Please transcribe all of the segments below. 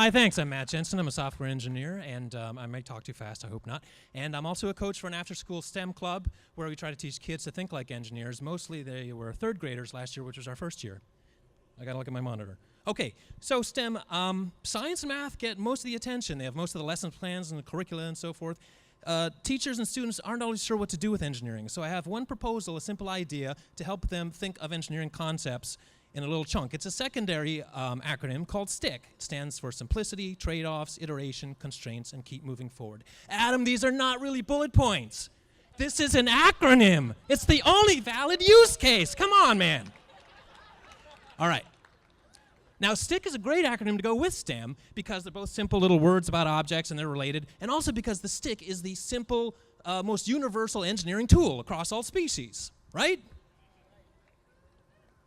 Hi, thanks. I'm Matt Jensen. I'm a software engineer, and I may talk too fast, I hope not. And I'm also a coach for an after-school STEM club where we try to teach kids to think like engineers. Mostly they were third graders last year, which was our first year. I gotta look at my monitor. Okay, so STEM, science and math get most of the attention. They have most of the lesson plans and the curricula and so forth. Teachers and students aren't always sure what to do with engineering. So I have one proposal, a simple idea, to help them think of engineering concepts in a little chunk. It's a secondary acronym called STIC. It stands for simplicity, trade-offs, iteration, constraints, and keep moving forward. Adam, these are not really bullet points. This is an acronym. It's the only valid use case. Come on, man. All right. Now, STIC is a great acronym to go with STEM because they're both simple little words about objects and they're related, and also because the STIC is the simple, most universal engineering tool across all species, right?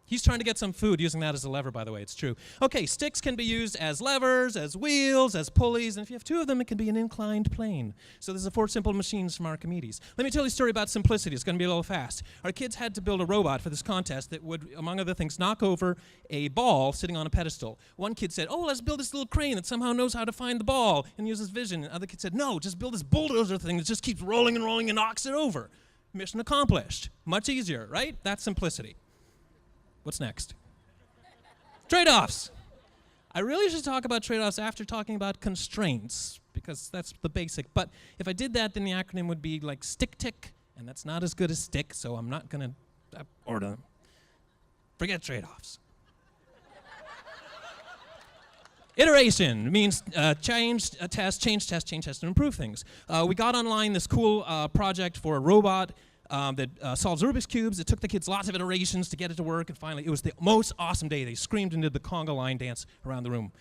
He's trying to get some food using that as a lever, by the way. It's true. Okay, sticks can be used as levers, as wheels, as pulleys, and if you have two of them, it can be an inclined plane. So this is 4 simple machines from Archimedes. Let me tell you a story about simplicity. It's going to be a little fast. Our kids had to build a robot for this contest that would, among other things, knock over a ball sitting on a pedestal. One kid said, oh, let's build this little crane that somehow knows how to find the ball and uses vision. And other kid said, no, just build this bulldozer thing that just keeps rolling and rolling and knocks it over. Mission accomplished. Much easier, right? That's simplicity. What's next? Trade-offs. I really should talk about trade-offs after talking about constraints, because that's the basic. But if I did that, then the acronym would be like stick-tick, and that's not as good as stick, so I'm not going to order them. Forget trade-offs. Iteration means change test, and improve things. We got online this cool project for a robot that solves Rubik's Cubes. It took the kids lots of iterations to get it to work, and finally it was the most awesome day. They screamed and did the conga line dance around the room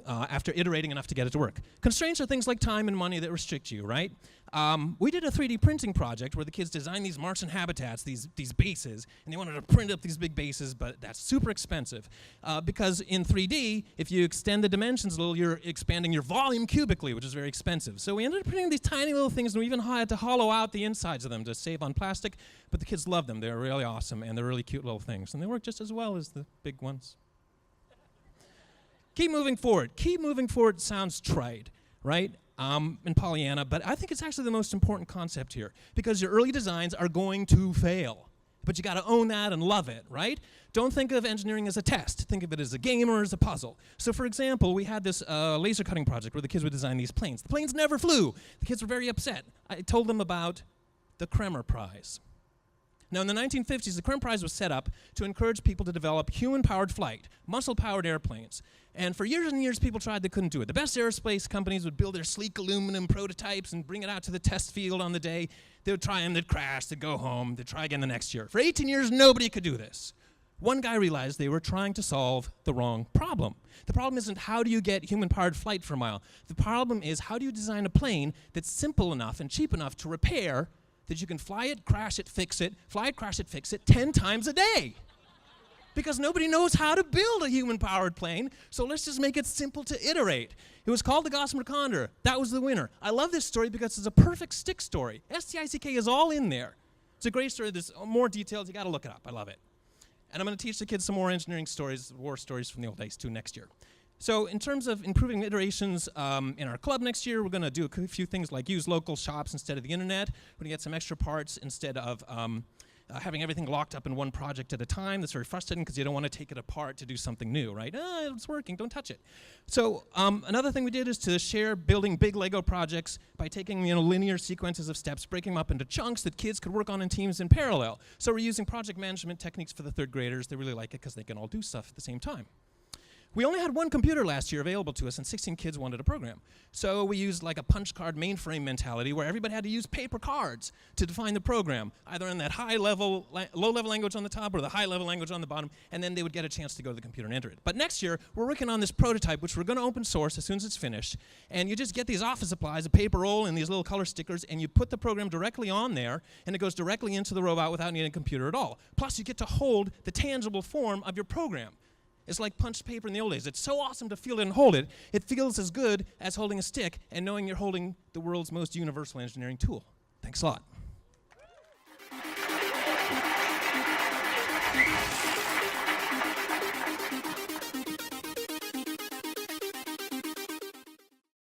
after iterating enough to get it to work. Constraints are things like time and money that restrict you, right? We did a 3D printing project where the kids designed these Martian habitats, these bases, and they wanted to print up these big bases, but that's super expensive. Because in 3D, if you extend the dimensions a little, you're expanding your volume cubically, which is very expensive. So we ended up printing these tiny little things, and we even had to hollow out the insides of them to save on plastic, but the kids loved them. They're really awesome, and they're really cute little things, and they work just as well as the big ones. Keep moving forward. Keep moving forward sounds trite, right? And Pollyanna, but I think it's actually the most important concept here because your early designs are going to fail. But you got to own that and love it, right? Don't think of engineering as a test. Think of it as a game or as a puzzle. So for example, we had this laser cutting project where the kids would design these planes. The planes never flew. The kids were very upset. I told them about the Kremer Prize. Now, in the 1950s, the Kremer Prize was set up to encourage people to develop human-powered flight, muscle-powered airplanes. And for years and years, people tried, they couldn't do it. The best aerospace companies would build their sleek aluminum prototypes and bring it out to the test field on the day. They would try them, they'd crash, they'd go home, they'd try again the next year. For 18 years, nobody could do this. One guy realized they were trying to solve the wrong problem. The problem isn't how do you get human-powered flight for a mile. The problem is how do you design a plane that's simple enough and cheap enough to repair that you can fly it, crash it, fix it, fly it, crash it, fix it 10 times a day. Because nobody knows how to build a human-powered plane, so let's just make it simple to iterate. It was called the Gossamer Condor. That was the winner. I love this story because it's a perfect stick story. S-T-I-C-K is all in there. It's a great story. There's more details. You got to look it up. I love it. And I'm going to teach the kids some more engineering stories, war stories from the old days, too, next year. So in terms of improving iterations in our club next year, we're going to do a few things like use local shops instead of the internet. We're going to get some extra parts instead of having everything locked up in one project at a time. That's very frustrating because you don't want to take it apart to do something new, right? It's working, don't touch it. So another thing we did is to share building big Lego projects by taking linear sequences of steps, breaking them up into chunks that kids could work on in teams in parallel. So we're using project management techniques for the third graders. They really like it because they can all do stuff at the same time. We only had one computer last year available to us, and 16 kids wanted a program. So we used like a punch card mainframe mentality where everybody had to use paper cards to define the program, either in that low-level language on the top or the high-level language on the bottom, and then they would get a chance to go to the computer and enter it. But next year, we're working on this prototype, which we're going to open source as soon as it's finished, and you just get these office supplies, a paper roll, and these little color stickers, and you put the program directly on there, and it goes directly into the robot without needing a computer at all. Plus, you get to hold the tangible form of your program. It's like punched paper in the old days. It's so awesome to feel it and hold it. It feels as good as holding a stick and knowing you're holding the world's most universal engineering tool. Thanks a lot.